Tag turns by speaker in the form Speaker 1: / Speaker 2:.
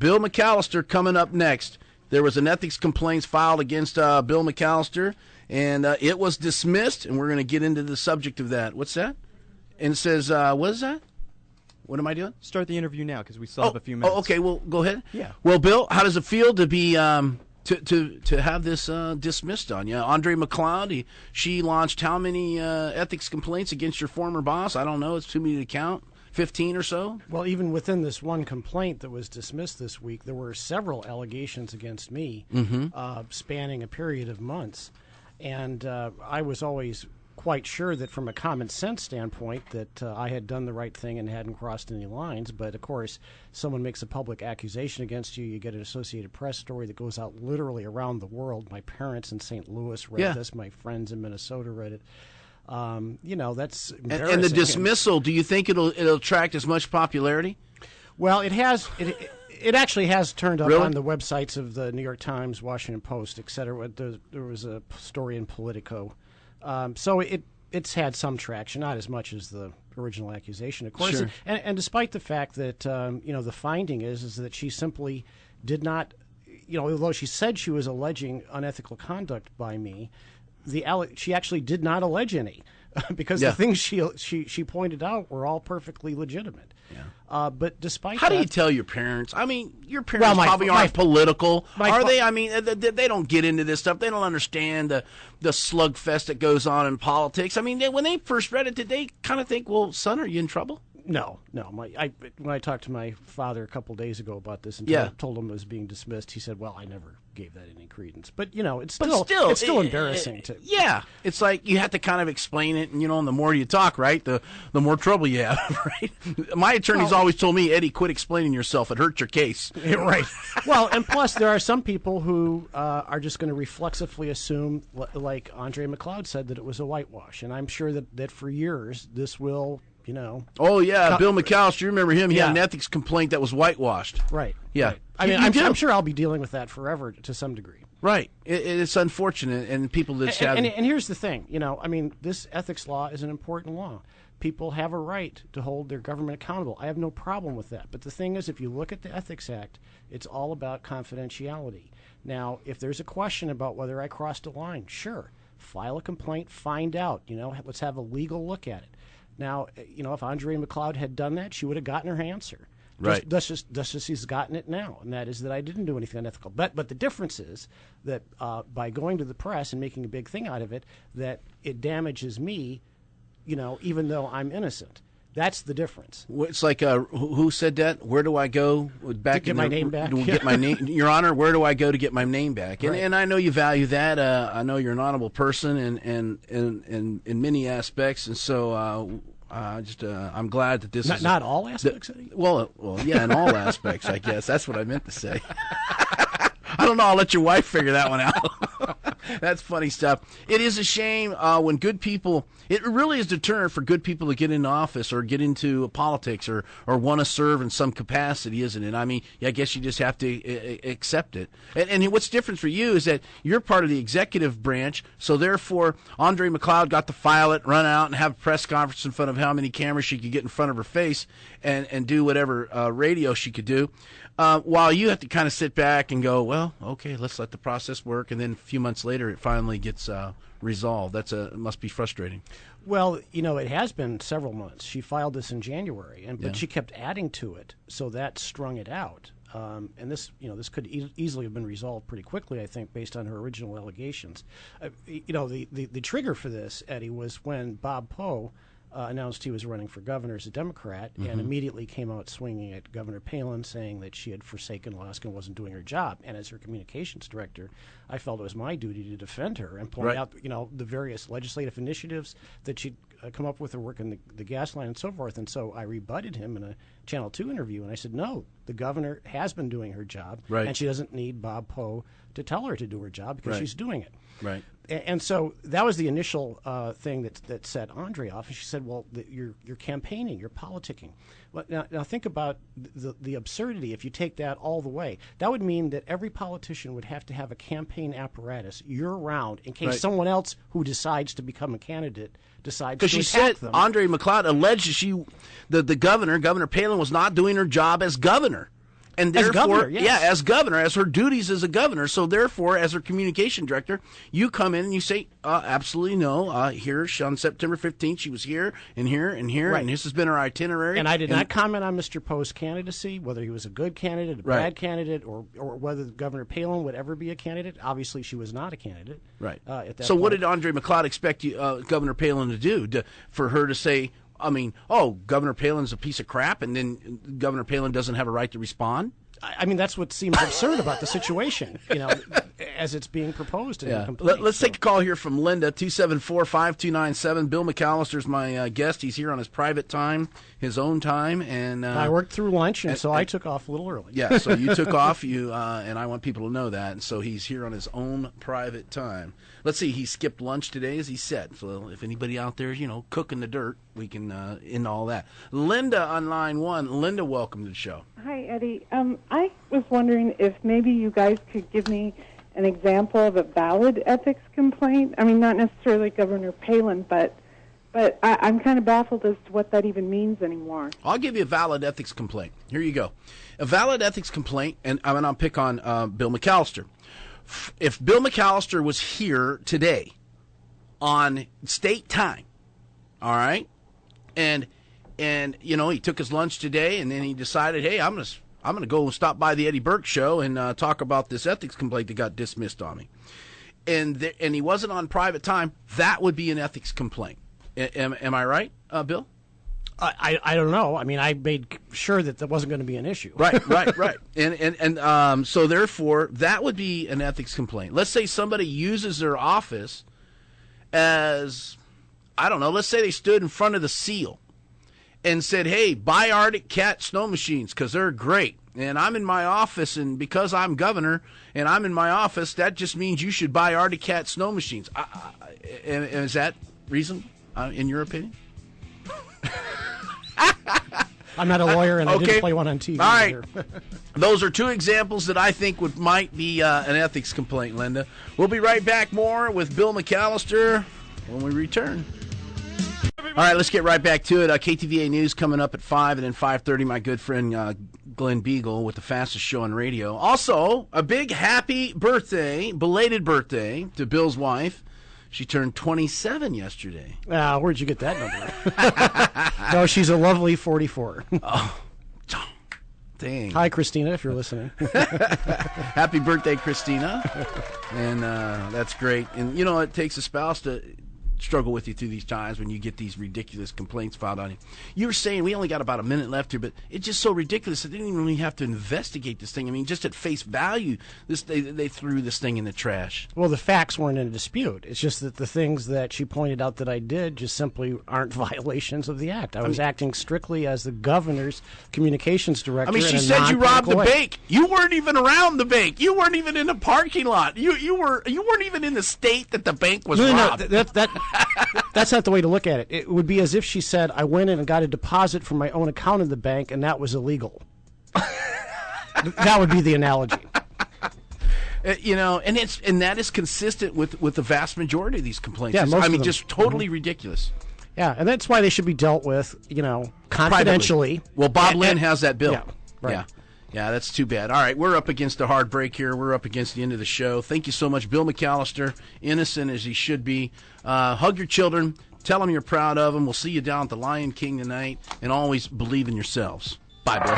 Speaker 1: Bill McAllister coming up next. There was an ethics complaint filed against Bill McAllister, and it was dismissed, and we're going to get into the subject of that. What's that? And it says, what is that? What am I doing?
Speaker 2: Start the interview now because we still have a few minutes.
Speaker 1: Oh, okay. Well, go ahead.
Speaker 2: Yeah.
Speaker 1: Well, Bill, how does it feel to be to have this dismissed on you? Andre McLeod, she launched how many ethics complaints against your former boss? I don't know. It's too many to count. 15 or so?
Speaker 3: Well, even within this one complaint that was dismissed this week, there were several allegations against me spanning a period of months. And I was always quite sure that from a common sense standpoint that I had done the right thing and hadn't crossed any lines. But, of course, someone makes a public accusation against you. You get an Associated Press story that goes out literally around the world. My parents in St. Louis read this. My friends in Minnesota read it. That's embarrassing.
Speaker 1: And the dismissal, do you think it'll attract as much popularity?
Speaker 3: Well, it has. It actually has turned up
Speaker 1: Really?
Speaker 3: on the websites of the New York Times, Washington Post, et cetera. There was a story in Politico. So it's had some traction, not as much as the original accusation, of course.
Speaker 1: Sure.
Speaker 3: And despite the fact that, the finding is that she simply did not, although she said she was alleging unethical conduct by me, she actually did not allege any because the things she pointed out were all perfectly legitimate. Yeah. But despite
Speaker 1: how
Speaker 3: that,
Speaker 1: do you tell your parents? I mean, your parents probably aren't political, are they? I mean, they don't get into this stuff. They don't understand the slugfest that goes on in politics. I mean, when they first read it, did they kind of think, well, son, are you in trouble?
Speaker 3: No. When I talked to my father a couple days ago about this and told him it was being dismissed, he said, well, I never gave that any credence. But, it's still embarrassing.
Speaker 1: Yeah. It's like you have to kind of explain it, and, and the more you talk, right, the more trouble you have, right? My attorney's always told me, Eddie, quit explaining yourself. It hurts your case.
Speaker 3: Right. Well, and plus there are some people who are just going to reflexively assume, like Andre McLeod said, that it was a whitewash. And I'm sure that for years this will...
Speaker 1: Oh, yeah, Bill McAllister, you remember him? He had an ethics complaint that was whitewashed.
Speaker 3: Right.
Speaker 1: Yeah.
Speaker 3: Right. I mean, I'm sure I'll be dealing with that forever to some degree.
Speaker 1: Right. It's unfortunate, and people that have...
Speaker 3: And here's the thing, this ethics law is an important law. People have a right to hold their government accountable. I have no problem with that. But the thing is, if you look at the Ethics Act, it's all about confidentiality. Now, if there's a question about whether I crossed a line, sure, file a complaint, find out. Let's have a legal look at it. Now, if Andre McLeod had done that, she would have gotten her answer.
Speaker 1: Right.
Speaker 3: Just as she's gotten it now, and that is that I didn't do anything unethical. But the difference is that by going to the press and making a big thing out of it, that it damages me, even though I'm innocent. That's the difference.
Speaker 1: It's like who said that? Where do I go back
Speaker 3: to get my name back?
Speaker 1: Get my name, Your Honor. Where do I go to get my name back?
Speaker 3: Right.
Speaker 1: And I know you value that. I know you're an honorable person, and in many aspects. And so I'm glad that this is
Speaker 3: not all aspects.
Speaker 1: Well, yeah, in all aspects, I guess that's what I meant to say. I don't know. I'll let your wife figure that one out. That's funny stuff. It is a shame when good people, it really is a deterrent for good people to get into office or get into politics or want to serve in some capacity, isn't it? I mean, I guess you just have to accept it. And what's different for you is that you're part of the executive branch, so therefore Andre McLeod got to file it, run out, and have a press conference in front of how many cameras she could get in front of her face and do whatever radio she could do. While you have to kind of sit back and go, well, okay, let's let the process work, and then a few months later it finally gets resolved. It must be frustrating.
Speaker 3: Well, it has been several months. She filed this in January, but she kept adding to it, so that strung it out. And this could easily have been resolved pretty quickly, I think, based on her original allegations. The trigger for this, Eddie, was when Bob Poe announced he was running for governor as a Democrat, and immediately came out swinging at Governor Palin, saying that she had forsaken Alaska and wasn't doing her job. And as her communications director, I felt it was my duty to defend her and point out, the various legislative initiatives that she'd come up with, her work in the gas line and so forth. And so I rebutted him in a Channel 2 interview, and I said, no, the governor has been doing her job, and she doesn't need Bob Poe to tell her to do her job because she's doing it.
Speaker 1: Right.
Speaker 3: And so that was the initial thing that set Andre off. And she said, well, you're campaigning, you're politicking. Well, now think about the absurdity if you take that all the way. That would mean that every politician would have to have a campaign apparatus year-round in case someone else who decides to become a candidate decides to attack them. Because she said
Speaker 1: Andre McLeod alleged that the governor, Governor Palin, was not doing her job as governor. And
Speaker 3: as
Speaker 1: therefore,
Speaker 3: governor, yes.
Speaker 1: as governor, as her duties as a governor. So therefore, as her communication director, you come in and you say, absolutely no. Here, on September 15th, she was here and here and here, and this has been her itinerary.
Speaker 3: And I did not comment on Mr. Poe's candidacy, whether he was a good candidate, a bad candidate, or whether Governor Palin would ever be a candidate. Obviously, she was not a candidate.
Speaker 1: Right.
Speaker 3: At that
Speaker 1: so
Speaker 3: point.
Speaker 1: what did Andre McLeod expect Governor Palin to do? For her to say, I mean, Governor Palin's a piece of crap, and then Governor Palin doesn't have a right to respond?
Speaker 3: I mean, that's what seems absurd about the situation, as it's being proposed.
Speaker 1: Let's take a call here from Linda, 274-5297. Bill McAllister's my guest. He's here on his private time, his own time. And
Speaker 3: I worked through lunch, and so I took off a little early.
Speaker 1: Yeah, so you took off, and I want people to know that. And so he's here on his own private time. Let's see, he skipped lunch today, as he said. So if anybody out there is, cooking the dirt, we can end all that. Linda on line one. Linda, welcome to the show.
Speaker 4: Hi, Eddie. I was wondering if maybe you guys could give me an example of a valid ethics complaint. I mean, not necessarily Governor Palin, but I'm kind of baffled as to what that even means anymore.
Speaker 1: I'll give you a valid ethics complaint. Here you go. A valid ethics complaint, and I'll pick on Bill McAllister. If Bill McAllister was here today on state time, all right, and he took his lunch today, and then he decided, hey, I'm gonna go stop by the Eddie Burke show and talk about this ethics complaint that got dismissed on me, and he wasn't on private time, that would be an ethics complaint. Am I right, Bill?
Speaker 3: I don't know. I mean, I made sure that wasn't going to be an issue.
Speaker 1: Right. And so therefore, that would be an ethics complaint. Let's say somebody uses their office as, I don't know, let's say they stood in front of the seal and said, hey, buy Arctic Cat snow machines because they're great. And I'm in my office, and because I'm governor and I'm in my office, that just means you should buy Arctic Cat snow machines. Is that reason, in your opinion?
Speaker 3: I'm not a lawyer, and I didn't play one on TV.
Speaker 1: All right. Those are two examples that I think might be an ethics complaint, Linda. We'll be right back more with Bill McAllister when we return. All right, let's get right back to it. KTVA News coming up at 5, and then 5:30, my good friend Glenn Beagle with the fastest show on radio. Also, a big happy birthday, belated birthday, to Bill's wife. She turned 27 yesterday.
Speaker 3: Where'd you get that number? No, she's a lovely 44.
Speaker 1: Oh, dang.
Speaker 3: Hi, Christina, if you're listening.
Speaker 1: Happy birthday, Christina. And that's great. And, it takes a spouse to struggle with you through these times when you get these ridiculous complaints filed on you. You were saying, we only got about a minute left here, but it's just so ridiculous. They didn't even really have to investigate this thing. I mean, just at face value, they threw this thing in the trash.
Speaker 3: Well, the facts weren't in dispute. It's just that the things that she pointed out that I did just simply aren't violations of the act. I was acting strictly as the governor's communications director.
Speaker 1: I mean, she said you robbed the bank. You weren't even around the bank. You weren't even in the parking lot. You weren't even in the state that the bank was robbed.
Speaker 3: No, that's not the way to look at it. It would be as if she said, I went in and got a deposit from my own account in the bank, and that was illegal. That would be the analogy.
Speaker 1: And that is consistent with the vast majority of these complaints.
Speaker 3: Yeah, most of them.
Speaker 1: Just totally ridiculous.
Speaker 3: Yeah, and that's why they should be dealt with, confidentially.
Speaker 1: Privately. Well, Bob Lynn has that bill.
Speaker 3: Yeah, right.
Speaker 1: Yeah. Yeah, that's too bad. All right, we're up against a hard break here. We're up against the end of the show. Thank you so much, Bill McAllister, innocent as he should be. Hug your children. Tell them you're proud of them. We'll see you down at the Lion King tonight. And always believe in yourselves. Bye, Bill.